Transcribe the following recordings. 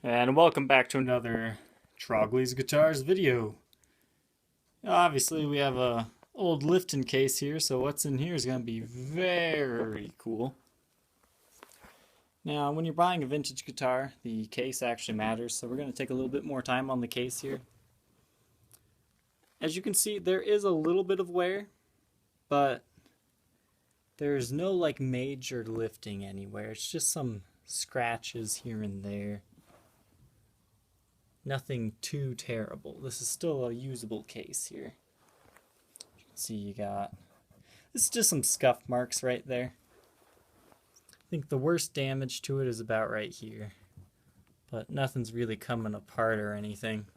And welcome back to another Trogly's Guitars video. Obviously we have a old Lifton case here, so what's in here is going to be very cool. Now when you're buying a vintage guitar, the case actually matters, so we're going to take a little bit more time on the case here. As you can see, there is a little bit of wear, but there's no like major lifting anywhere. It's just some scratches here and there. Nothing too terrible. This is still a usable case here. You can see this is just some scuff marks right there. I think the worst damage to it is about right here, but nothing's really coming apart or anything.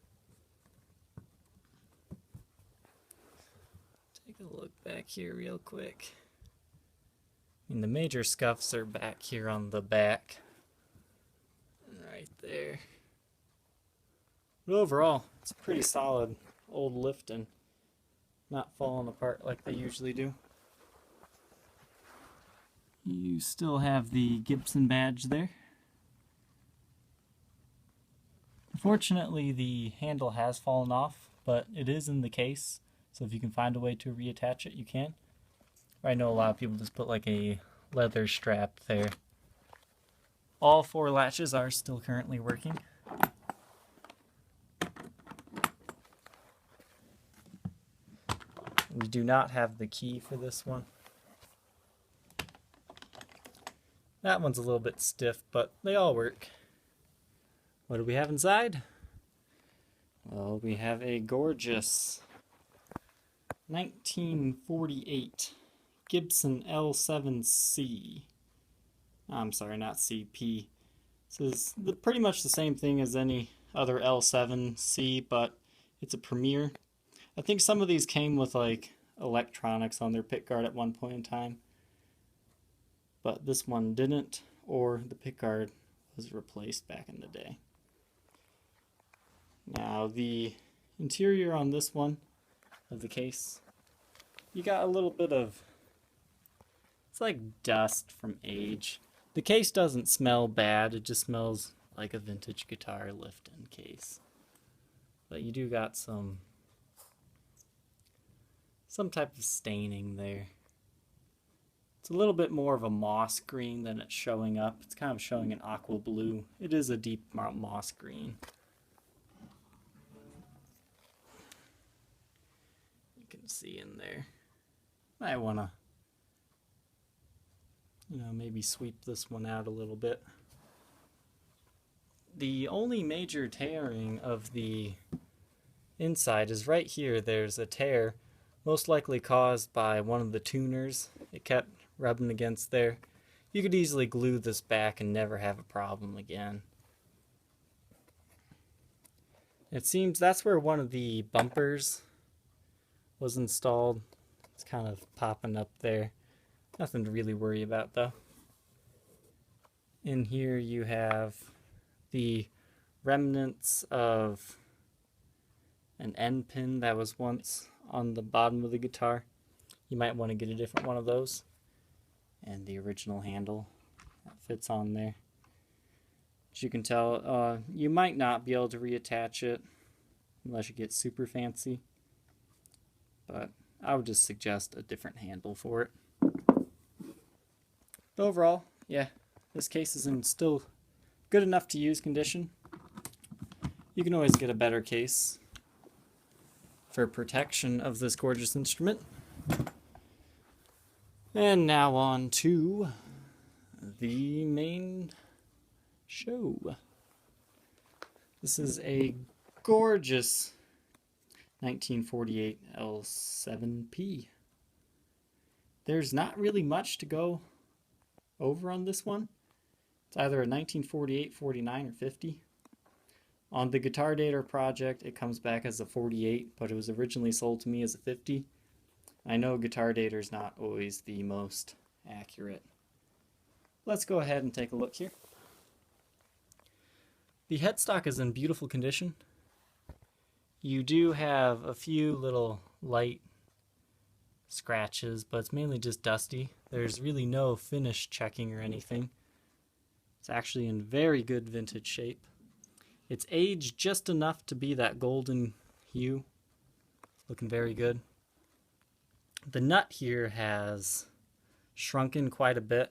Take a look back here real quick. I mean, the major scuffs are back here on the back. Right there. But overall, it's a pretty solid old Lifton. Not falling apart like they usually do. You still have the Gibson badge there. Unfortunately, the handle has fallen off, but it is in the case. So if you can find a way to reattach it, you can. I know a lot of people just put like a leather strap there. All four latches are still currently working. We do not have the key for this one. That one's a little bit stiff, but they all work. What do we have inside? Well, we have a gorgeous 1948 Gibson L7C. I'm sorry, not CP. This is pretty much the same thing as any other L7C, but it's a Premier. I think some of these came with like electronics on their pickguard at one point in time, but this one didn't, or the pickguard was replaced back in the day. Now the interior on this one of the case, you got a little bit of, it's like dust from age. The case doesn't smell bad, it just smells like a vintage guitar Lifton case. But you do got some type of staining there. It's a little bit more of a moss green than it's showing up. It's kind of showing an aqua blue. It is a deep moss green. You can see in there. Might want to, maybe sweep this one out a little bit. The only major tearing of the inside is right here. There's a tear, most likely caused by one of the tuners. It kept rubbing against there. You could easily glue this back and never have a problem again. It seems that's where one of the bumpers was installed. It's kind of popping up there. Nothing to really worry about though. In here you have the remnants of an end pin that was once on the bottom of the guitar. You might want to get a different one of those. And the original handle that fits on there. As you can tell, you might not be able to reattach it unless you get super fancy. But I would just suggest a different handle for it. But overall, yeah, this case is in still good enough to use condition. You can always get a better case for protection of this gorgeous instrument. And now on to the main show. This is a gorgeous 1948 L7P. There's not really much to go over on this one. It's either a 1948, 49, or 50. On the Guitar Data project, it comes back as a 48, but it was originally sold to me as a 50. I know Guitar Data is not always the most accurate. Let's go ahead and take a look here. The headstock is in beautiful condition. You do have a few little light scratches, but it's mainly just dusty. There's really no finish checking or anything. It's actually in very good vintage shape. It's aged just enough to be that golden hue. Looking very good. The nut here has shrunken quite a bit.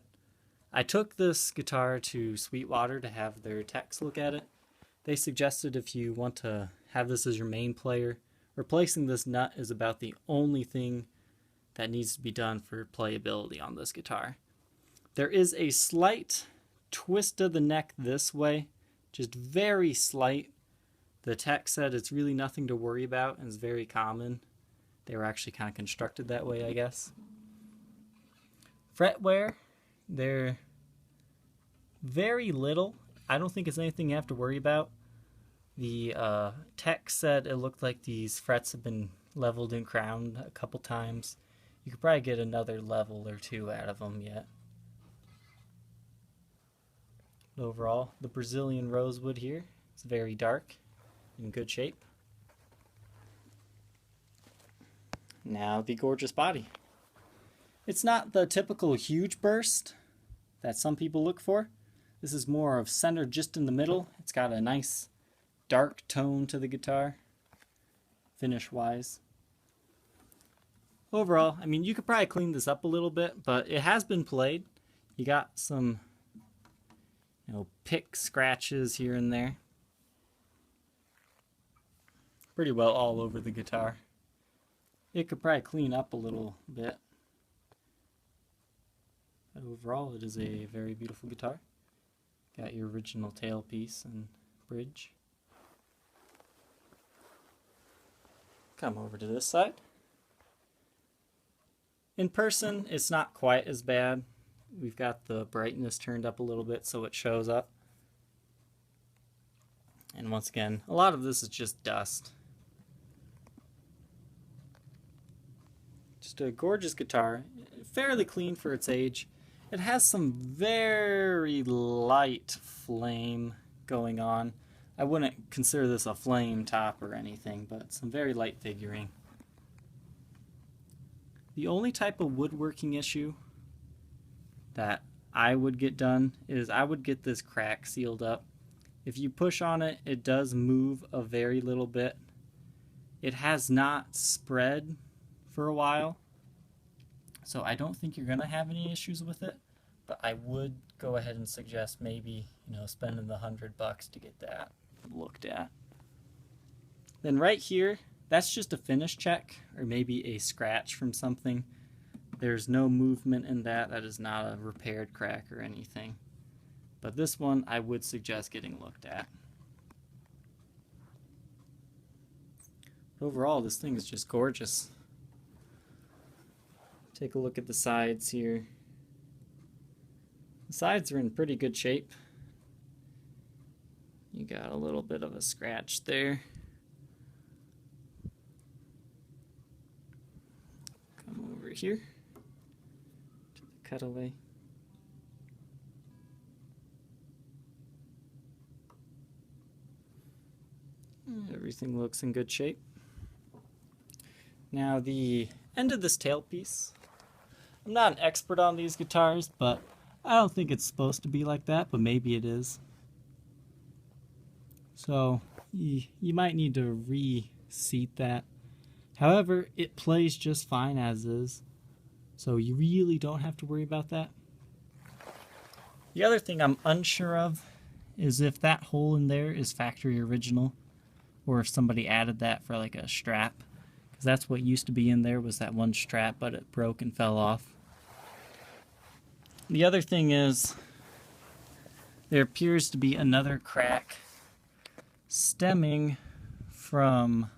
I took this guitar to Sweetwater to have their techs look at it. They suggested if you want to have this as your main player, replacing this nut is about the only thing that needs to be done for playability on this guitar. There is a slight twist of the neck this way, just very slight. The tech said it's really nothing to worry about and it's very common. They were actually kind of constructed that way, I guess. Fret wear, they're very little. I don't think it's anything you have to worry about. The tech said it looked like these frets have been leveled and crowned a couple times. You could probably get another level or two out of them yet. But overall, the Brazilian rosewood here is very dark, in good shape. Now the gorgeous body. It's not the typical huge burst that some people look for. This is more of center just in the middle. It's got a nice dark tone to the guitar, finish-wise. Overall, I mean, you could probably clean this up a little bit, but it has been played. You got some, pick scratches here and there. Pretty well all over the guitar. It could probably clean up a little bit. But overall, it is a very beautiful guitar. Got your original tailpiece and bridge. Come over to this side. In person, it's not quite as bad. We've got the brightness turned up a little bit so it shows up. And once again, a lot of this is just dust. Just a gorgeous guitar, fairly clean for its age. It has some very light flame going on. I wouldn't consider this a flame top or anything, but some very light figuring. The only type of woodworking issue that I would get done is I would get this crack sealed up. If you push on it, it does move a very little bit. It has not spread for a while, so I don't think you're gonna have any issues with it, but I would go ahead and suggest maybe, spending the $100 to get that looked at. Then right here, that's just a finish check or maybe a scratch from something. There's no movement in that. That is not a repaired crack or anything. But this one I would suggest getting looked at. Overall, this thing is just gorgeous. Take a look at the sides here. The sides are in pretty good shape. You got a little bit of a scratch there. Come over here to the cutaway. Everything looks in good shape. Now the end of this tailpiece. I'm not an expert on these guitars, but I don't think it's supposed to be like that, but maybe it is. So you might need to reseat that. However, it plays just fine as is, so you really don't have to worry about that. The other thing I'm unsure of is if that hole in there is factory original, or if somebody added that for like a strap, because that's what used to be in there, was that one strap, but it broke and fell off. The other thing is there appears to be another crack stemming from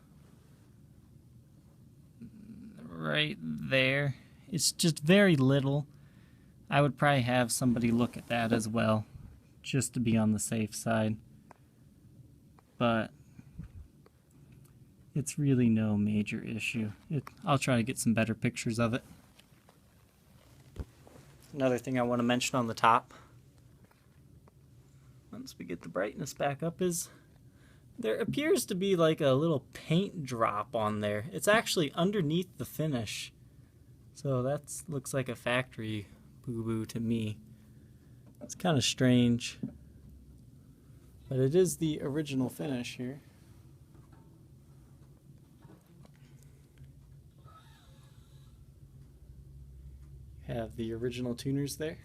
right there. It's just very little. I would probably have somebody look at that as well, just to be on the safe side. But it's really no major issue. I'll try to get some better pictures of it. Another thing I want to mention on the top, once we get the brightness back up, is there appears to be like a little paint drop on there. It's actually underneath the finish. So that looks like a factory boo-boo to me. It's kind of strange. But it is the original finish here. You have the original tuners there.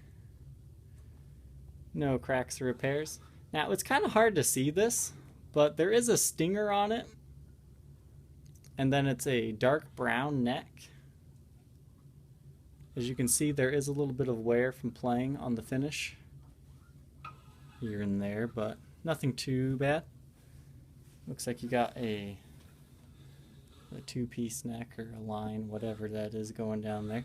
No cracks or repairs. Now, it's kind of hard to see this, but there is a stinger on it. And then it's a dark brown neck. As you can see, there is a little bit of wear from playing on the finish here and there, but nothing too bad. Looks like you got a two-piece neck or a line, whatever that is going down there.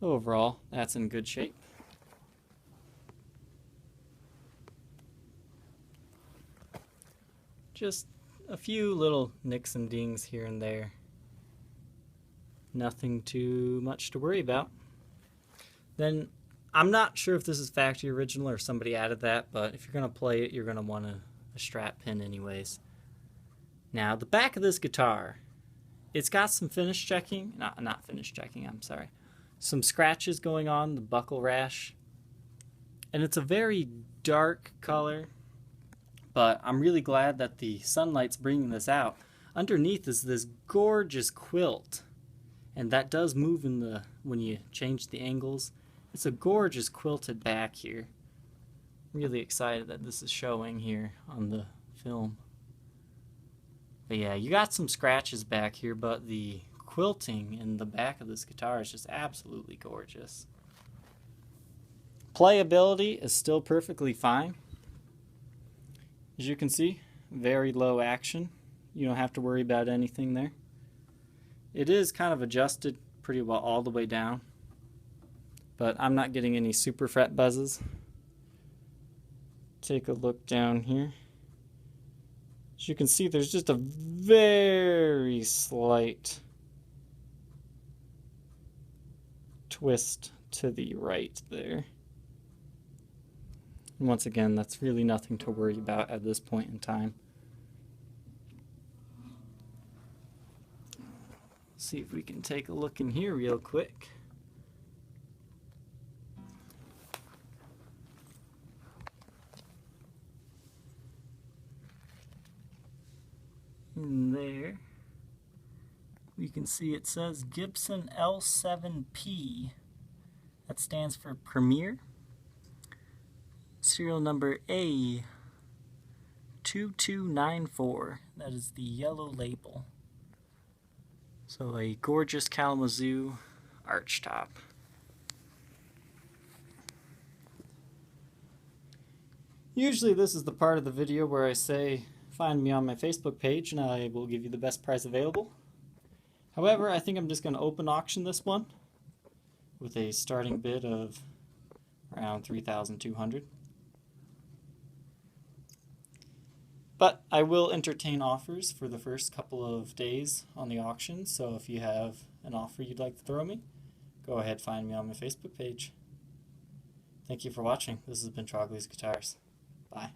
Overall, that's in good shape. Just a few little nicks and dings here and there. Nothing too much to worry about. Then, I'm not sure if this is factory original or somebody added that, but if you're going to play it, you're going to want a strap pin anyways. Now, the back of this guitar, it's got some finish checking. Not finish checking, I'm sorry. Some scratches going on, the buckle rash. And it's a very dark color. But I'm really glad that the sunlight's bringing this out. Underneath is this gorgeous quilt. And that does move when you change the angles. It's a gorgeous quilted back here. I'm really excited that this is showing here on the film. But yeah, you got some scratches back here, but the quilting in the back of this guitar is just absolutely gorgeous. Playability is still perfectly fine. As you can see, very low action. You don't have to worry about anything there. It is kind of adjusted pretty well all the way down, but I'm not getting any super fret buzzes. Take a look down here. As you can see, there's just a very slight twist to the right there. And once again, that's really nothing to worry about at this point in time. See if we can take a look in here real quick. In there, we can see it says Gibson L7P. That stands for Premier. Serial number A2294. That is the yellow label. So a gorgeous Kalamazoo archtop. Usually this is the part of the video where I say find me on my Facebook page and I will give you the best price available. However, I think I'm just going to open auction this one with a starting bid of around $3,200. But I will entertain offers for the first couple of days on the auction, so if you have an offer you'd like to throw me, go ahead, find me on my Facebook page. Thank you for watching. This has been Trogly's Guitars. Bye.